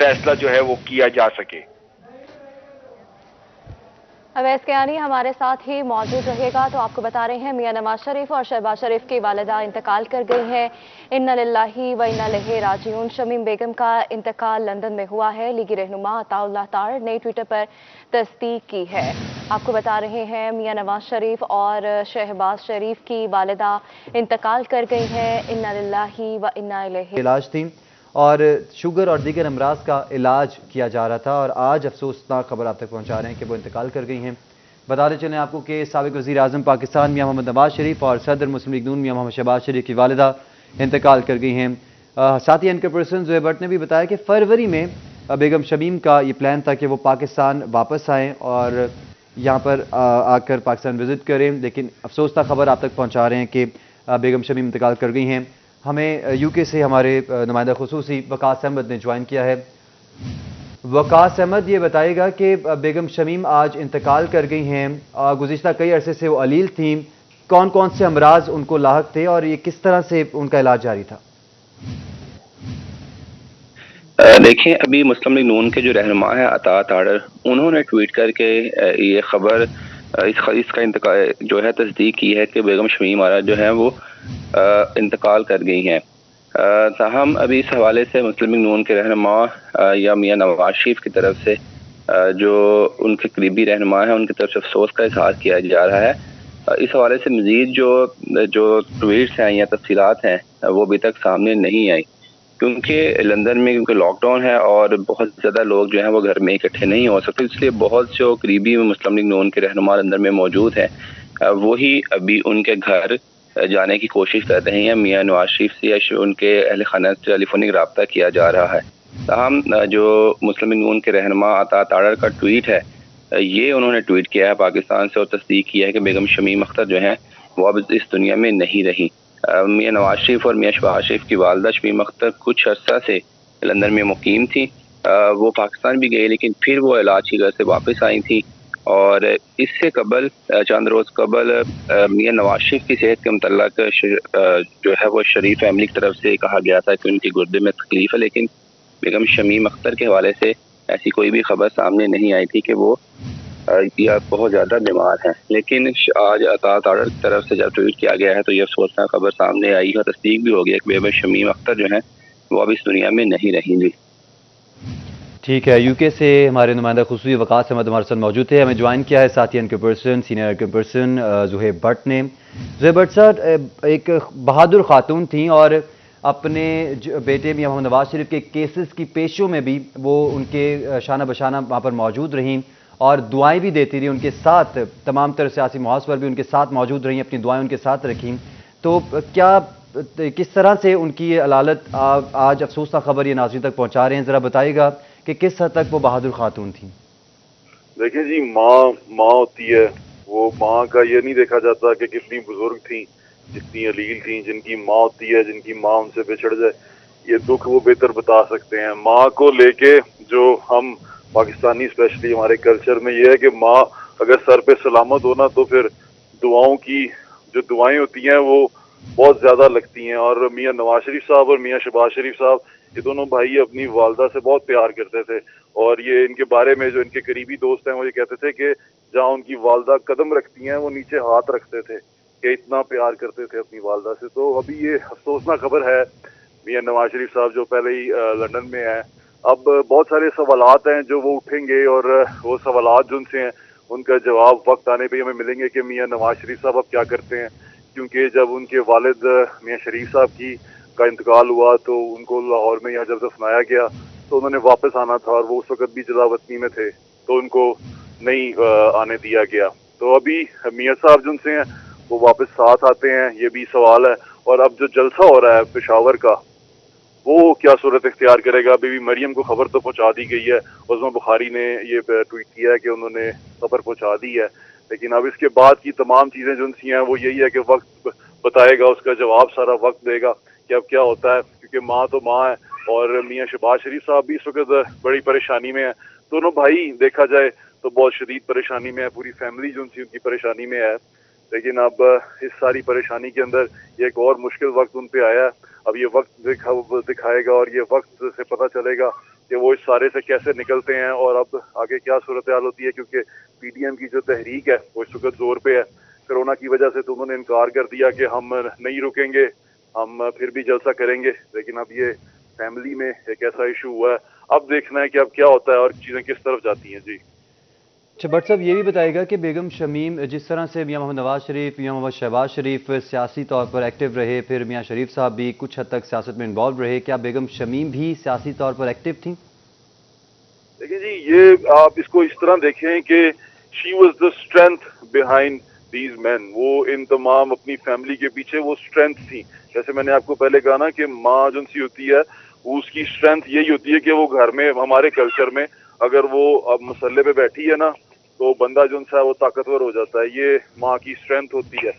फैसला जो है वो किया जा सके। अवैस कियानी हमारे साथ ही मौजूद रहेगा। तो आपको बता रहे हैं मियां नवाज शरीफ और शहबाज शरीफ की वालिदा इंतकाल कर गई हैं। इन्ना लिल्लाही व इन्ना इलैहि राजिऊन। शमीम बेगम का इंतकाल लंदन में हुआ है। लीगी रहनुमा अताउल्लाह तार ने ट्विटर पर तस्दीक की है। आपको बता रहे हैं मियां नवाज शरीफ और शहबाज शरीफ की वालिदा इंतकाल कर गई हैं। इन्ना लिल्लाही व इन्ना इलैहि। इलाज थी और शुगर और दीगर अमराज का इलाज किया जा रहा था और आज अफसोसनाक खबर आप तक पहुंचा रहे हैं कि वो इंतकाल कर गई हैं। बताते चलें आपको कि साबिक वज़ीर आज़म पाकिस्तान मियां मोहम्मद नवाज शरीफ और सदर मुस्लिम लीग नून मियां मोहम्मद शहबाज शरीफ की वालिदा इंतकाल कर गई हैं। साथ ही एंकर पर्सन ज़ोहैब भट्ट ने भी बताया कि फरवरी में बेगम शमीम का ये प्लान था कि वो पाकिस्तान वापस आएँ और यहाँ पर आकर पाकिस्तान विज़िट करें, लेकिन अफसोसनाक खबर आप तक पहुँचा रहे हैं कि बेगम शमीम इंतकाल कर गई हैं। हमें यूके से हमारे नुमाइंदा खुसूसी वकास अहमद ने ज्वाइन किया है। वकास अहमद, ये बताएगा कि बेगम शमीम आज इंतकाल कर गई हैं। गुज़िश्ता कई अरसे से वो अलील थीं, कौन कौन से अमराज उनको लाहक थे और ये किस तरह से उनका इलाज जारी था? देखें, अभी मुस्लिम लीग नून के जो रहनुमा है अता ताड़र, उन्होंने ट्वीट करके ये खबर इसका इंतकाल जो है तस्दीक की है कि बेगम शमीम आरा जो है वो इंतकाल कर गई हैं। ताहम अभी इस हवाले से मुस्लिम लीग नून के रहनुमा या मियां नवाज शरीफ की तरफ से जो उनके करीबी रहनुमा है उनकी तरफ से अफसोस का इजहार किया जा रहा है। इस हवाले से मजीद जो ट्वीट्स हैं या तफसीलात हैं वो अभी तक सामने नहीं आई, क्योंकि लंदन में क्योंकि लॉकडाउन है और बहुत ज़्यादा लोग जो हैं वो घर में इकट्ठे नहीं हो सकते, इसलिए बहुत जो करीबी मुस्लिम लीग नून के रहनुमा लंदन में मौजूद हैं वही अभी उनके घर जाने की कोशिश कर रहे हैं। मियां नवाज शरीफ से या उनके अहल खाना से टेलीफोनिक रब्ता किया जा रहा है। ताहम जो मुस्लिम लीग नून के रहनुमा अता ताड़र का ट्वीट है, ये उन्होंने ट्वीट किया है पाकिस्तान से और तस्दीक किया है कि बेगम शमीम अख्तर जो हैं वो अब इस दुनिया में नहीं रही। मियां नवाज शरीफ और मियां शहबाज शरीफ की वालदा शमीम अख्तर कुछ अर्सा से लंदन में मुकीम थी। वो पाकिस्तान भी गई, लेकिन फिर वो इलाज की घर से वापस आई थी और इससे कबल चंद रोज़ कबल मियां नवाज शरीफ की सेहत के मुतल्लक जो है वो शरीफ फैमिली की तरफ से कहा गया था कि उनकी गुर्दे में तकलीफ है, लेकिन बेगम शमीम अख्तर के हवाले से ऐसी कोई भी खबर सामने नहीं आई थी कि वो या बहुत ज़्यादा बीमार हैं। लेकिन आज अता ताड़र की तरफ से जब ट्वीट किया गया है तो यह अफसोसनाक खबर सामने आई और तस्दीक भी हो गया कि बेगम शमीम अख्तर जो हैं वो अब इस दुनिया में नहीं रहेंगी। ठीक है, यूके से हमारे नुमाइंदा खुसूसी वकास अहमद हमारे साथ मौजूद थे। हमें ज्वाइन किया है साथी anchor person senior anchor person Zohaib Bhatt ने। ज़ोहैब भट्ट साहब एक बहादुर खातून थी और अपने बेटे मियां मोहम्मद नवाज शरीफ के केसेस की पेशों में भी वो उनके शाना बशाना वहाँ पर मौजूद रहीं और दुआएं भी देती रही उनके साथ, तमाम तरह सियासी मुहाज पर भी उनके साथ मौजूद रहीं, अपनी दुआएं उनके साथ रखीं। तो क्या किस तरह से उनकी ये अलालत आज अफसोसनाक खबर ये नाज़रीन तक पहुँचा रहे हैं, ज़रा बताइएगा कि किस हद तक वो बहादुर खातून थी? देखिए जी, माँ होती है, वो माँ का ये नहीं देखा जाता कि कितनी बुजुर्ग थी, जितनी अलील थी। जिनकी माँ होती है, जिनकी माँ उनसे बिछड़ जाए, ये दुख वो बेहतर बता सकते हैं। माँ को लेके जो हम पाकिस्तानी स्पेशली हमारे कल्चर में ये है कि माँ अगर सर पे सलामत हो ना तो फिर दुआओं की जो दुआएं होती हैं वो बहुत ज्यादा लगती हैं। और मियां नवाज शरीफ साहब और मियां शहबाज शरीफ साहब, ये दोनों भाई अपनी वालदा से बहुत प्यार करते थे और ये इनके बारे में जो इनके करीबी दोस्त हैं वो ये कहते थे कि जहाँ उनकी वालदा कदम रखती हैं वो नीचे हाथ रखते थे, कि इतना प्यार करते थे अपनी वालदा से। तो अभी ये अफसोसनाक खबर है, मियां नवाज शरीफ साहब जो पहले ही लंदन में है। अब बहुत सारे सवालात हैं जो वो उठेंगे और वो सवालात जो उनसे हैं उनका जवाब वक्त आने पे हमें मिलेंगे कि मियां नवाज शरीफ साहब अब क्या करते हैं। क्योंकि जब उनके वालिद मियां शरीफ साहब का इंतकाल हुआ तो उनको लाहौर में यहाँ जब दफनाया गया तो उन्होंने वापस आना था और वो उस वक्त भी जलावतनी में थे तो उनको नहीं आने दिया गया। तो अभी मियां साहब जिनसे हैं वो वापस साथ आते हैं, ये भी सवाल है। और अब जो जलसा हो रहा है पेशावर का, वो क्या सूरत इख्तियार करेगा? अभी भी मरियम को खबर तो पहुंचा दी गई है, उस्मा बुखारी ने ये ट्वीट किया है कि उन्होंने खबर पहुंचा दी है, लेकिन अब इसके बाद की तमाम चीज़ें जो सी हैं वो यही है कि वक्त बताएगा, उसका जवाब सारा वक्त देगा कि अब क्या होता है। क्योंकि माँ तो माँ है और मियां शहबाज शरीफ साहब भी इस वक्त बड़ी परेशानी में है। दोनों भाई देखा जाए तो बहुत शदीद परेशानी में है, पूरी फैमिली जो सी उनकी परेशानी में है। लेकिन अब इस सारी परेशानी के अंदर ये एक और मुश्किल वक्त उन पे आया है। अब ये वक्त दिखाएगा और ये वक्त से पता चलेगा کہ وہ اس سارے سے کیسے نکلتے ہیں اور اب آگے کیا صورتحال ہوتی ہے، کیونکہ پی ڈی ایم کی جو تحریک ہے وہ اس وقت زور پہ ہے. کرونا کی وجہ سے تو انہوں نے انکار کر دیا کہ ہم نہیں رکیں گے، ہم پھر بھی جلسہ کریں گے، لیکن اب یہ فیملی میں ایک ایسا ایشو ہوا ہے. اب دیکھنا ہے کہ اب کیا ہوتا ہے اور چیزیں کس طرف جاتی ہیں. جی اچھا بٹ صاحب یہ بھی بتائے گا کہ بیگم شمیم جس طرح سے میاں محمد نواز شریف، میاں محمد شہباز شریف سیاسی طور پر ایکٹیو رہے، پھر میاں شریف صاحب بھی کچھ حد تک سیاست میں انوالو رہے، کیا بیگم شمیم بھی سیاسی طور پر ایکٹیو تھیں؟ دیکھیں جی، یہ آپ اس کو اس طرح دیکھیں کہ she was the strength behind these men. وہ ان تمام اپنی فیملی کے پیچھے وہ اسٹرینتھ تھی. جیسے میں نے آپ کو پہلے کہا نا کہ ماں جو سی ہوتی ہے اس کی اسٹرینتھ یہی ہوتی ہے کہ وہ گھر میں ہمارے کلچر میں اگر وہ اب مسلح پہ بیٹھی ہے نا تو بندہ جو ہے وہ طاقتور ہو جاتا ہے. یہ ماں کی اسٹرینتھ ہوتی ہے.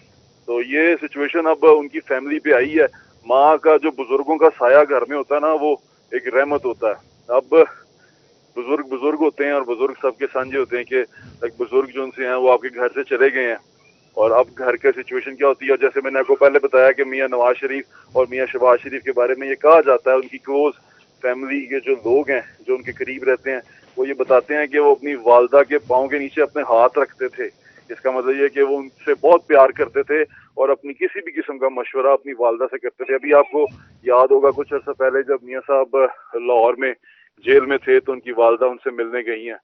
تو یہ سچویشن اب ان کی فیملی پہ آئی ہے. ماں کا جو بزرگوں کا سایہ گھر میں ہوتا ہے نا وہ ایک رحمت ہوتا ہے. اب بزرگ ہوتے ہیں اور بزرگ سب کے سانجے ہوتے ہیں کہ ایک بزرگ جو ان سے ہیں وہ آپ کے گھر سے چلے گئے ہیں اور اب گھر کا سچویشن کیا ہوتی ہے. اور جیسے میں نے آپ کو پہلے بتایا کہ میاں نواز شریف اور میاں شہباز شریف کے بارے میں یہ کہا جاتا ہے، ان کی کلوز فیملی کے جو لوگ ہیں جو ان کے قریب رہتے ہیں وہ یہ بتاتے ہیں کہ وہ اپنی والدہ کے پاؤں کے نیچے اپنے ہاتھ رکھتے تھے. اس کا مطلب یہ کہ وہ ان سے بہت پیار کرتے تھے اور اپنی کسی بھی قسم کا مشورہ اپنی والدہ سے کرتے تھے. ابھی آپ کو یاد ہوگا کچھ عرصہ پہلے جب میاں صاحب لاہور میں جیل میں تھے تو ان کی والدہ ان سے ملنے گئی ہیں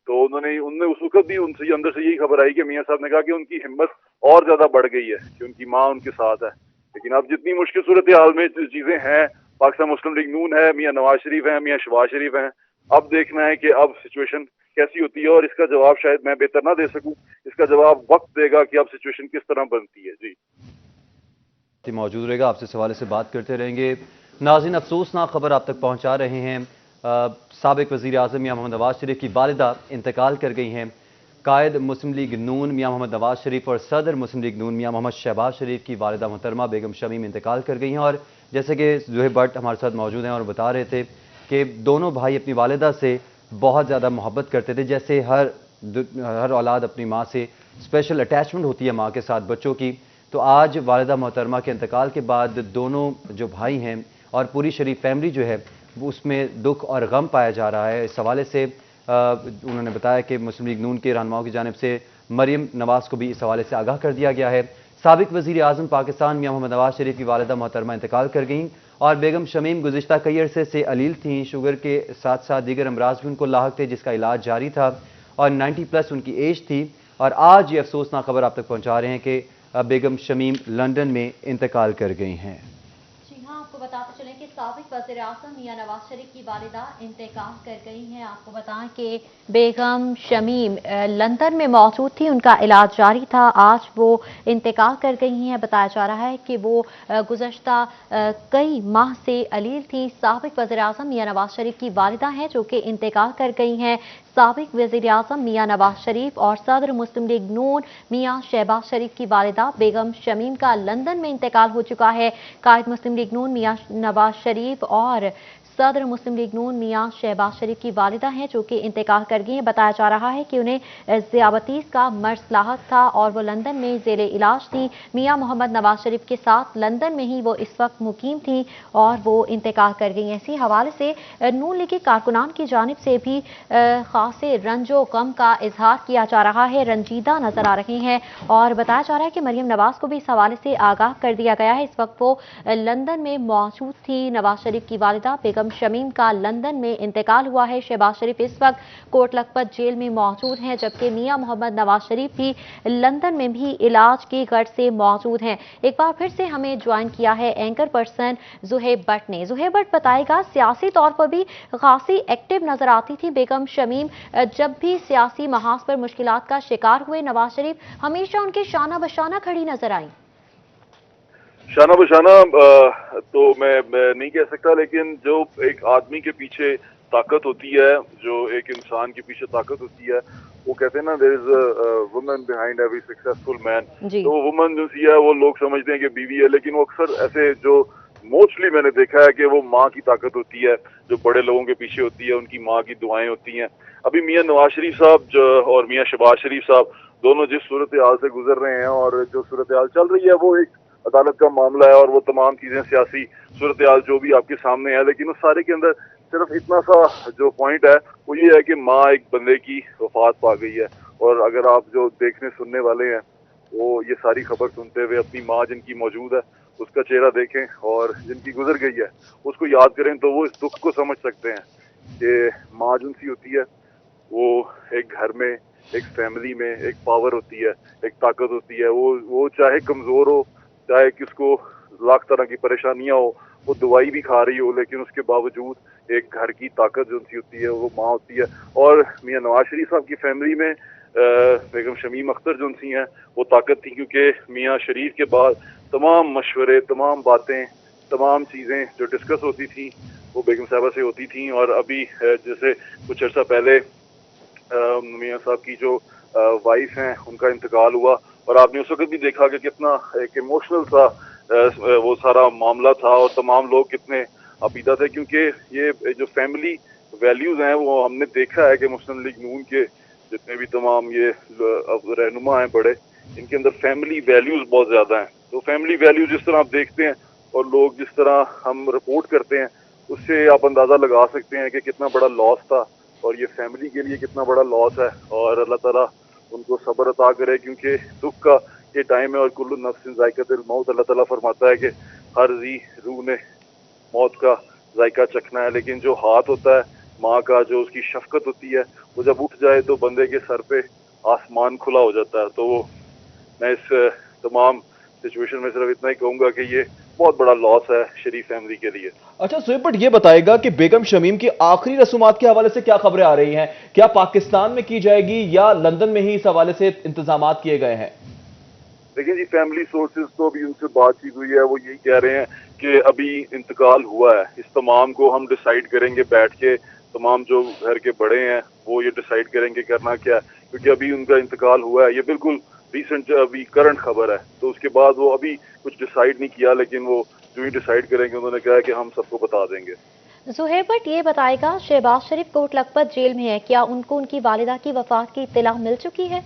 تو انہوں نے اس وقت بھی ان سے اندر سے یہی خبر آئی کہ میاں صاحب نے کہا کہ ان کی ہمت اور زیادہ بڑھ گئی ہے کہ ان کی ماں ان کے ساتھ ہے. لیکن اب جتنی مشکل صورتحال میں چیزیں ہیں، پاکستان مسلم لیگ نون ہے، میاں نواز شریف ہیں، میاں شہباز شریف ہیں، اب دیکھنا ہے کہ اب سچویشن کیسی ہوتی ہے اور اس کا جواب شاید میں بہتر نہ دے سکوں. اس کا جواب وقت دے گا کہ اب سچویشن کس طرح بنتی ہے. جی موجود رہے گا، آپ سے اس حوالے سے بات کرتے رہیں گے. ناظرین، افسوسناک خبر آپ تک پہنچا رہے ہیں. سابق وزیر اعظم میاں محمد نواز شریف کی والدہ انتقال کر گئی ہیں. قائد مسلم لیگ نون میاں محمد نواز شریف اور صدر مسلم لیگ نون میاں محمد شہباز شریف کی والدہ محترمہ بیگم شمیم انتقال کر گئی ہیں. اور جیسے کہ زہیب بٹ ہمارے ساتھ موجود ہیں اور بتا رہے تھے کہ دونوں بھائی اپنی والدہ سے بہت زیادہ محبت کرتے تھے، جیسے ہر اولاد اپنی ماں سے اسپیشل اٹیچمنٹ ہوتی ہے ماں کے ساتھ بچوں کی. تو آج والدہ محترمہ کے انتقال کے بعد دونوں جو بھائی ہیں اور پوری شریف فیملی جو ہے اس میں دکھ اور غم پایا جا رہا ہے. اس حوالے سے انہوں نے بتایا کہ مسلم لیگ نون کے رہنماؤں کی جانب سے مریم نواز کو بھی اس حوالے سے آگاہ کر دیا گیا ہے. سابق وزیر اعظم پاکستان میاں محمد نواز شریف کی والدہ محترمہ انتقال کر گئیں اور بیگم شمیم گزشتہ کئی عرصے سے علیل تھیں. شوگر کے ساتھ ساتھ دیگر امراض بھی ان کو لاحق تھے جس کا علاج جاری تھا اور 90+ ان کی ایج تھی. اور آج یہ افسوسناک خبر آپ تک پہنچا رہے ہیں کہ بیگم شمیم لندن میں انتقال کر گئی ہیں. جی ہاں، آپ کو بتاتے چلیں کہ سابق وزیر اعظم میاں نواز شریف کی والدہ انتقال کر گئی ہیں. آپ کو بتائیں کہ بیگم شمیم لندن میں موجود تھی، ان کا علاج جاری تھا. آج وہ انتقال کر گئی ہیں. بتایا جا رہا ہے کہ وہ گزشتہ کئی ماہ سے علیل تھی. سابق وزیر اعظم میاں نواز شریف کی والدہ ہیں جو کہ انتقال کر گئی ہیں. سابق وزیر اعظم میاں نواز شریف اور صدر مسلم لیگ نون میاں شہباز شریف کی والدہ بیگم شمیم کا لندن میں انتقال ہو چکا ہے. قائد مسلم لیگ نون میاں نواز شریف اور صدر مسلم لیگ نون میاں شہباز شریف کی والدہ ہیں جو کہ انتقال کر گئی ہیں. بتایا جا رہا ہے کہ انہیں ذیابطیس کا مرض لاحق تھا اور وہ لندن میں زیر علاج تھی. میاں محمد نواز شریف کے ساتھ لندن میں ہی وہ اس وقت مقیم تھی اور وہ انتقال کر گئی ہیں. اسی حوالے سے نون لیگی کارکنان کی جانب سے بھی خاصے رنج و غم کا اظہار کیا جا رہا ہے، رنجیدہ نظر آ رہے ہیں اور بتایا جا رہا ہے کہ مریم نواز کو بھی اس حوالے سے آگاہ کر دیا گیا ہے. اس وقت وہ لندن میں موجود تھی. نواز شریف کی والدہ بیگم شمیم کا لندن میں انتقال ہوا ہے. شہباز شریف اس وقت کوٹ لکھپت جیل میں موجود ہیں جبکہ میاں محمد نواز شریف بھی لندن میں بھی علاج کی غرض سے موجود ہیں. ایک بار پھر سے ہمیں جوائن کیا ہے اینکر پرسن زہیب بٹ نے. زہیب بٹ بتائے گا، سیاسی طور پر بھی خاصی ایکٹیو نظر آتی تھی بیگم شمیم. جب بھی سیاسی محاذ پر مشکلات کا شکار ہوئے نواز شریف ہمیشہ ان کے شانہ بشانہ کھڑی نظر آئیں. شانہ بشانہ تو میں نہیں کہہ سکتا، لیکن جو ایک آدمی کے پیچھے طاقت ہوتی ہے، جو ایک انسان کے پیچھے طاقت ہوتی ہے، وہ کہتے ہیں نا there is a woman behind every successful man. تو وومن جو سی ہے وہ لوگ سمجھتے ہیں کہ بیوی ہے، لیکن وہ اکثر ایسے جو موسٹلی میں نے دیکھا ہے کہ وہ ماں کی طاقت ہوتی ہے، جو بڑے لوگوں کے پیچھے ہوتی ہے، ان کی ماں کی دعائیں ہوتی ہیں. ابھی میاں نواز شریف صاحب اور میاں شہباز شریف صاحب دونوں جس صورتحال سے گزر رہے ہیں اور جو صورتحال چل رہی ہے وہ ایک عدالت کا معاملہ ہے اور وہ تمام چیزیں سیاسی صورتحال جو بھی آپ کے سامنے ہے، لیکن اس سارے کے اندر सिर्फ इतना सा जो पॉइंट है वो ये है कि माँ एक बंदे की वफात पा गई है, और अगर आप जो देखने सुनने वाले हैं वो ये सारी खबर सुनते हुए अपनी माँ जिनकी मौजूद है उसका चेहरा देखें, और जिनकी गुजर गई है उसको याद करें, तो वो इस दुख को समझ सकते हैं कि माँ जो सी होती है वो एक घर में, एक फैमिली में एक पावर होती है, एक ताकत होती है। वो चाहे कमज़ोर हो, चाहे किसको लाख तरह की परेशानियां हो, वो दवाई भी खा रही हो, लेकिन उसके बावजूद एक घर की ताकत जो सी होती है वो माँ होती है। और मियां नवाज शरीफ साहब की फैमिली में बेगम शमीम अख्तर जो सी हैं वो ताकत थी, क्योंकि मियां शरीफ के बाद तमाम मशवरे, तमाम बातें, तमाम चीज़ें जो डिस्कस होती थी वो बेगम साहबा से होती थी। और अभी जैसे कुछ अर्सा पहले मियां साहब की जो वाइफ हैं उनका इंतकाल हुआ, और आपने उस वक्त भी देखा कि कितना एक इमोशनल सा वो सारा मामला था, और तमाम लोग कितने अकीदा थे, क्योंकि ये जो फैमिली वैल्यूज हैं वो हमने देखा है कि मुस्लिम लीग नून के जितने भी तमाम ये रहनुमा हैं बड़े, इनके अंदर फैमिली वैल्यूज बहुत ज्यादा हैं। तो फैमिली वैल्यूज जिस तरह आप देखते हैं और लोग जिस तरह हम रिपोर्ट करते हैं, उससे आप अंदाजा लगा सकते हैं कि कितना बड़ा लॉस था, और ये फैमिली के लिए कितना बड़ा लॉस है। और अल्लाह ताला उनको सब्र अता करे, क्योंकि दुख का ये टाइम है, और कुल्लु नफ्सिन ज़ाइक़तुल मौत, अल्लाह ताला फरमाता है कि हर जी रूह ने मौत का जायका चखना है, लेकिन जो हाथ होता है माँ का, जो उसकी शफकत होती है, वो जब उठ जाए तो बंदे के सर पे आसमान खुला हो जाता है। तो मैं इस तमाम सिचुएशन में सिर्फ इतना ही कहूँगा कि ये बहुत बड़ा लॉस है शरीफ फैमिली के लिए। अच्छा सुहेब भट्ट, ये बताएगा कि बेगम शमीम की आखिरी रसूमात के हवाले से क्या खबरें आ रही हैं? क्या पाकिस्तान में की जाएगी या लंदन में ही इस हवाले से इंतजामात किए गए हैं? देखिए जी, फैमिली सोर्सेज तो अभी उनसे बातचीत हुई है, वो यही कह रहे हैं कि अभी इंतकाल हुआ है, इस तमाम को हम डिसाइड करेंगे बैठ के, तमाम जो घर के बड़े हैं वो ये डिसाइड करेंगे करना क्या है, क्योंकि अभी उनका इंतकाल हुआ है। ये बिल्कुल रिसेंट अभी करंट खबर है, तो उसके बाद वो अभी कुछ डिसाइड नहीं किया, लेकिन वो जो ही डिसाइड करेंगे उन्होंने कहा है कि हम सबको बता देंगे। सुहेब भट्ट, ये बताएगा शहबाज शरीफ कोट लखपत जेल में है, क्या उनको उनकी वालिदा की वफात की इत्तला मिल चुकी है?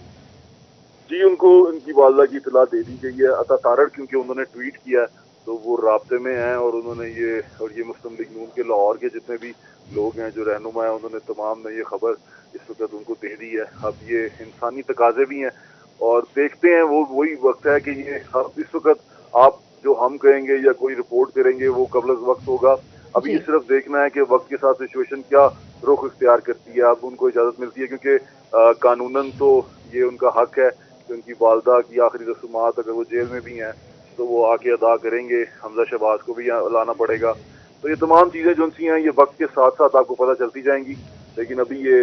जी, उनको उनकी वालदा की इतला दे दी गई है। अता तारड़ क्योंकि उन्होंने ट्वीट किया तो वो राब्ते में हैं, और उन्होंने ये मुस्लिम लीग नून के लाहौर के जितने भी लोग हैं जो रहनुमा हैं, उन्होंने तमाम ने ये खबर इस वक्त उनको दे दी है। अब ये इंसानी तकाजे भी हैं, और देखते हैं वो वही वक्त है कि ये अब इस वक्त आप जो हम कहेंगे या कोई रिपोर्ट करेंगे वो कबल वक्त होगा। अभी ये सिर्फ देखना है कि वक्त के साथ सिचुएशन क्या रुख इख्तियार करती है। अब उनको इजाज़त मिलती है, क्योंकि कानूनन तो ये उनका हक है कि उनकी वालदा की आखिरी रसूमात अगर वो जेल में भी हैं तो वो आके अदा करेंगे। हमजा शहबाज को भी यहाँ लाना पड़ेगा। तो ये तमाम चीज़ें जो सी हैं ये वक्त के साथ साथ आपको पता चलती जाएंगी, लेकिन अभी ये